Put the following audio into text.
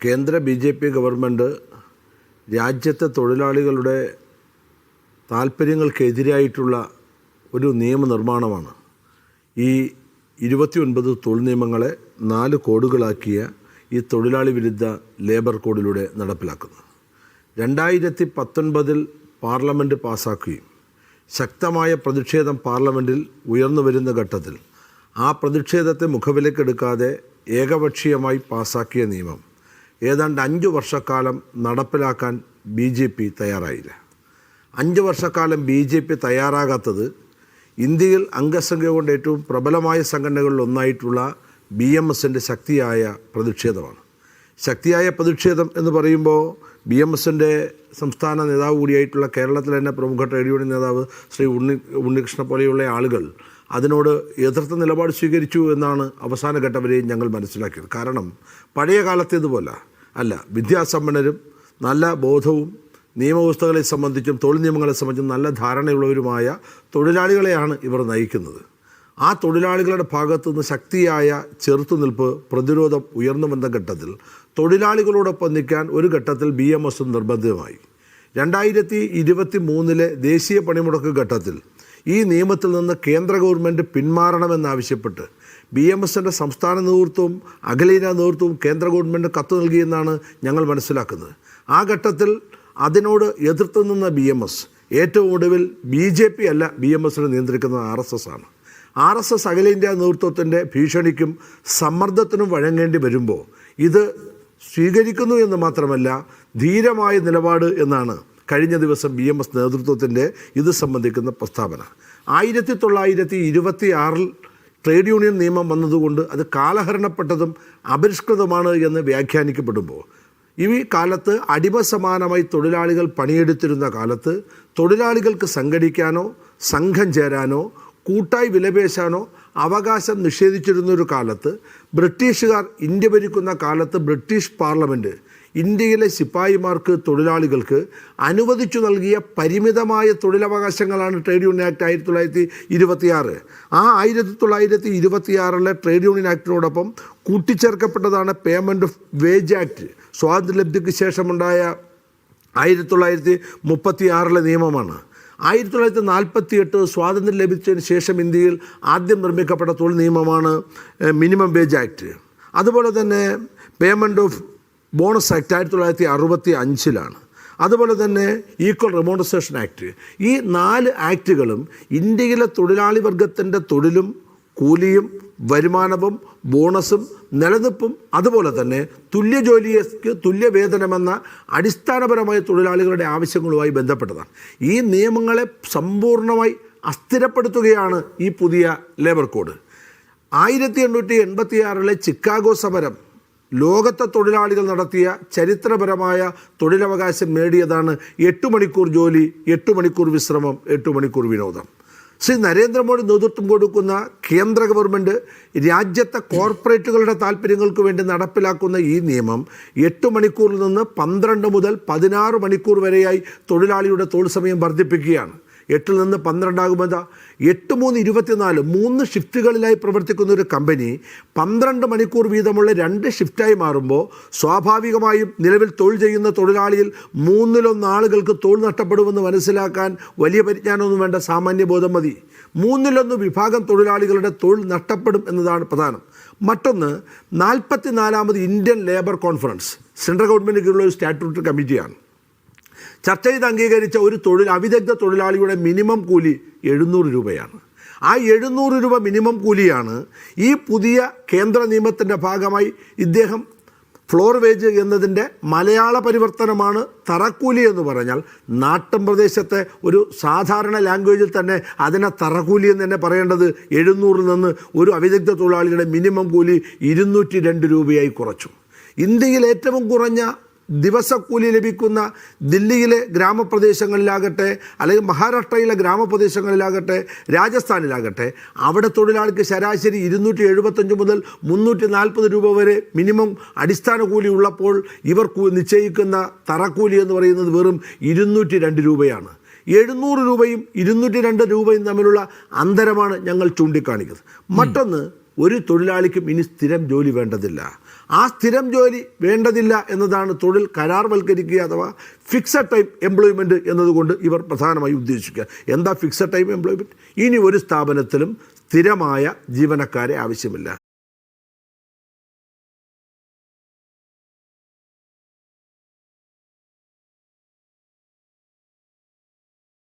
കേന്ദ്ര BJP government രാജ്യത്തെ തൊഴിലാളികളുടെ താൽപ്പര്യങ്ങൾക്കെതിരായിട്ടുള്ള ഒരു നിയമനിർമ്മാണമാണ് ഈ 29 തൊഴിൽ നിയമങ്ങളെ 4 കോഡുകളാക്കിയ ഈ തൊഴിലാളി വിരുദ്ധ ലേബർ കോഡിലൂടെ നടപ്പിലാക്കുന്നത്. 2019 പാർലമെൻറ്റ് പാസ്സാക്കുകയും ശക്തമായ പ്രതിഷേധം പാർലമെൻറ്റിൽ ഉയർന്നു വരുന്ന ഘട്ടത്തിൽ ആ പ്രതിഷേധത്തെ മുഖവിലക്കെടുക്കാതെ ഏകപക്ഷീയമായി പാസ്സാക്കിയ നിയമം ഏതാണ്ട് 5 വർഷക്കാലം നടപ്പിലാക്കാൻ BJP തയ്യാറായില്ല. 5 വർഷക്കാലം BJP തയ്യാറാകാത്തത് ഇന്ത്യയിൽ അംഗസംഖ്യ കൊണ്ട് ഏറ്റവും പ്രബലമായ സംഘടനകളിൽ ഒന്നായിട്ടുള്ള BMSൻ്റെ ശക്തിയായ പ്രതിഷേധമാണ്. ശക്തിയായ പ്രതിഷേധം എന്ന് പറയുമ്പോൾ BMSൻ്റെ സംസ്ഥാന നേതാവ് കൂടിയായിട്ടുള്ള കേരളത്തിലെ തന്നെ പ്രമുഖ ട്രേഡ് യൂണിയൻ നേതാവ് ശ്രീ ഉണ്ണികൃഷ്ണ പോലെയുള്ള ആളുകൾ അതിനോട് എതിർത്ത നിലപാട് സ്വീകരിച്ചു എന്നാണ് അവസാന ഘട്ടം വരെയും ഞങ്ങൾ മനസ്സിലാക്കിയത്. കാരണം പഴയ കാലത്തേതുപോലെ അല്ല, വിദ്യാസമ്പന്നരും നല്ല ബോധവും നിയമവ്യവസ്ഥകളെ സംബന്ധിച്ചും തൊഴിൽ നിയമങ്ങളെ സംബന്ധിച്ചും നല്ല ധാരണയുള്ളവരുമായ തൊഴിലാളികളെയാണ് ഇവർ നയിക്കുന്നത്. ആ തൊഴിലാളികളുടെ ഭാഗത്തു നിന്ന് ശക്തിയായ ചെറുത്തുനിൽപ്പ് പ്രതിരോധം ഉയർന്നു വന്ന ഘട്ടത്തിൽ തൊഴിലാളികളോടൊപ്പം നിൽക്കാൻ ഒരു ഘട്ടത്തിൽ BMS നിർബന്ധിതമായി. 2023 ദേശീയ പണിമുടക്ക് ഘട്ടത്തിൽ ഈ നിയമത്തിൽ നിന്ന് കേന്ദ്ര ഗവൺമെൻറ് പിന്മാറണമെന്നാവശ്യപ്പെട്ട് BMSൻ്റെ സംസ്ഥാന നേതൃത്വവും അഖിലേന്ത്യാ നേതൃത്വവും കേന്ദ്ര ഗവൺമെൻറ് കത്ത് നൽകിയെന്നാണ് ഞങ്ങൾ മനസ്സിലാക്കുന്നത്. ആ ഘട്ടത്തിൽ അതിനോട് എതിർത്ത് നിന്ന BMS ഏറ്റവും ഒടുവിൽ BJP അല്ല BMSനെ നിയന്ത്രിക്കുന്നത് RSS ആണ്. RSS അഖിലേന്ത്യാ നേതൃത്വത്തിൻ്റെ ഭീഷണിക്കും സമ്മർദ്ദത്തിനും വഴങ്ങേണ്ടി വരുമ്പോൾ ഇത് സ്വീകരിക്കുന്നു എന്ന് മാത്രമല്ല ധീരമായ നിലപാട് എന്നാണ് കഴിഞ്ഞ ദിവസം BMS നേതൃത്വത്തിൻ്റെ ഇത് സംബന്ധിക്കുന്ന പ്രസ്താവന. 1926 ട്രേഡ് യൂണിയൻ നിയമം വന്നതുകൊണ്ട് അത് കാലഹരണപ്പെട്ടതും അപരിഷ്കൃതമാണ് എന്ന് വ്യാഖ്യാനിക്കപ്പെടുമ്പോൾ ഈ കാലത്ത് അടിമ സമാനമായി തൊഴിലാളികൾ പണിയെടുത്തിരുന്ന കാലത്ത് തൊഴിലാളികൾക്ക് സംഘടിക്കാനോ സംഘം ചേരാനോ കൂട്ടായി വിലപേശാനോ അവകാശം നിഷേധിച്ചിരുന്നൊരു കാലത്ത് ബ്രിട്ടീഷുകാർ ഇന്ത്യ ഭരിക്കുന്ന കാലത്ത് ബ്രിട്ടീഷ് പാർലമെൻറ്റ് ഇന്ത്യയിലെ ശിപ്പായിമാർക്ക് തൊഴിലാളികൾക്ക് അനുവദിച്ചു നൽകിയ പരിമിതമായ തൊഴിലവകാശങ്ങളാണ് ട്രേഡ് യൂണിയൻ ആക്ട് 1926. ആ 1926 ട്രേഡ് യൂണിയൻ ആക്ടിനോടൊപ്പം കൂട്ടിച്ചേർക്കപ്പെട്ടതാണ് പേയ്മെൻറ്റ് ഓഫ് വേജ് ആക്ട്. സ്വാതന്ത്ര്യലബ്ധിക്ക് ശേഷമുണ്ടായ 1936 നിയമമാണ്. 1948 സ്വാതന്ത്ര്യം ലഭിച്ചതിന് ശേഷം ഇന്ത്യയിൽ ആദ്യം നിർമ്മിക്കപ്പെട്ട തൊഴിൽ നിയമമാണ് മിനിമം വേജ് ആക്ട്. അതുപോലെ തന്നെ പേയ്മെൻറ്റ് ഓഫ് ബോണസ് ആക്ട് 1965. അതുപോലെ തന്നെ ഈക്വൽ റെമ്യൂണറേഷൻ ആക്ട്. ഈ 4 ആക്റ്റുകളും ഇന്ത്യയിലെ തൊഴിലാളി വർഗത്തിൻ്റെ തൊഴിലും കൂലിയും വരുമാനവും ബോണസും നിലനിൽപ്പും അതുപോലെ തന്നെ തുല്യ ജോലിക്ക് തുല്യ വേതനമെന്ന അടിസ്ഥാനപരമായ തൊഴിലാളികളുടെ ആവശ്യങ്ങളുമായി ബന്ധപ്പെട്ടതാണ്. ഈ നിയമങ്ങളെ സമ്പൂർണ്ണമായി അസ്ഥിരപ്പെടുത്തുകയാണ് ഈ പുതിയ ലേബർ കോഡ്. 1886 ചിക്കാഗോ സമരം ലോകത്തെ തൊഴിലാളികൾ നടത്തിയ ചരിത്രപരമായ തൊഴിലവകാശം നേടിയതാണ് 8 മണിക്കൂർ ജോലി, 8 മണിക്കൂർ വിശ്രമം, 8 മണിക്കൂർ വിനോദം. ശ്രീ നരേന്ദ്രമോദി നേതൃത്വം കൊടുക്കുന്ന കേന്ദ്ര ഗവൺമെൻറ് രാജ്യത്തെ കോർപ്പറേറ്റുകളുടെ താല്പര്യങ്ങൾക്ക് വേണ്ടി നടപ്പിലാക്കുന്ന ഈ നിയമം 8 മണിക്കൂറിൽ നിന്ന് 12 മുതൽ 16 മണിക്കൂർ വരെയായി തൊഴിലാളിയുടെ തൊഴിൽ സമയം വർദ്ധിപ്പിക്കുകയാണ്. 8 നിന്ന് 12 ആകുമ്പോൾ 8-3-24 3 ഷിഫ്റ്റുകളിലായി പ്രവർത്തിക്കുന്ന ഒരു കമ്പനി 12 മണിക്കൂർ വീതമുള്ള 2 ഷിഫ്റ്റായി മാറുമ്പോൾ സ്വാഭാവികമായും നിലവിൽ തൊഴിൽ ചെയ്യുന്ന തൊഴിലാളിയിൽ 3-1 ആളുകൾക്ക് തൊഴിൽ നഷ്ടപ്പെടുമെന്ന് മനസ്സിലാക്കാൻ വലിയ പരിജ്ഞാനമൊന്നും വേണ്ട, സാമാന്യബോധം മതി. 3-1 വിഭാഗം തൊഴിലാളികളുടെ തൊഴിൽ നഷ്ടപ്പെടും എന്നതാണ് പ്രധാനം. മറ്റൊന്ന് 44ാമത് Indian labour conference central government കീഴിലുള്ള ഒരു സ്റ്റാറ്റ്യൂട്ടറി കമ്മിറ്റിയാണ്. ചർച്ച ചെയ്ത് അംഗീകരിച്ച ഒരു അവിദഗ്ധ തൊഴിലാളിയുടെ മിനിമം കൂലി 700 രൂപയാണ്. ആ 700 രൂപ മിനിമം കൂലിയാണ് ഈ പുതിയ കേന്ദ്ര നിയമത്തിൻ്റെ ഭാഗമായി ഇദ്ദേഹം ഫ്ലോർ വേജ് എന്നതിൻ്റെ മലയാള പരിവർത്തനമാണ് തറക്കൂലി എന്ന് പറഞ്ഞാൽ നാട്ടിൻ പ്രദേശത്തെ ഒരു സാധാരണ ലാംഗ്വേജിൽ തന്നെ അതിനെ തറക്കൂലി എന്ന് തന്നെ പറയേണ്ടത് 700 നിന്ന് ഒരു അവിദഗ്ധ തൊഴിലാളിയുടെ മിനിമം കൂലി 202 രൂപയായി കുറച്ചു. ഇന്ത്യയിൽ ഏറ്റവും കുറഞ്ഞ ദിവസക്കൂലി ലഭിക്കുന്ന ദില്ലിയിലെ ഗ്രാമപ്രദേശങ്ങളിലാകട്ടെ അല്ലെങ്കിൽ മഹാരാഷ്ട്രയിലെ ഗ്രാമപ്രദേശങ്ങളിലാകട്ടെ രാജസ്ഥാനിലാകട്ടെ അവിടെ തൊഴിലാളിക്ക് ശരാശരി 275 മുതൽ 340 രൂപ വരെ മിനിമം അടിസ്ഥാന കൂലി ഉള്ളപ്പോൾ ഇവർ നിശ്ചയിക്കുന്ന തറക്കൂലി എന്ന് പറയുന്നത് വെറും 202 രൂപയാണ്. 700 രൂപയും 202 രൂപയും തമ്മിലുള്ള അന്തരമാണ് ഞങ്ങൾ ചൂണ്ടിക്കാണിക്കുന്നത്. മറ്റൊന്ന്, ഒരു തൊഴിലാളിക്കും ഇനി സ്ഥിരം ജോലി വേണ്ടതില്ല. ആ സ്ഥിരം ജോലി വേണ്ടതില്ല എന്നതാണ് തൊഴിൽ കരാർവൽക്കരിക്കുക അഥവാ ഫിക്സഡ് ടൈം എംപ്ലോയ്മെൻറ്റ് എന്നതുകൊണ്ട് ഇവർ പ്രധാനമായി ഉദ്ദേശിക്കുക. എന്താ ഫിക്സഡ് ടൈം എംപ്ലോയ്മെൻറ്റ്? ഇനി ഒരു സ്ഥാപനത്തിലും സ്ഥിരമായ ജീവനക്കാരെ ആവശ്യമില്ല.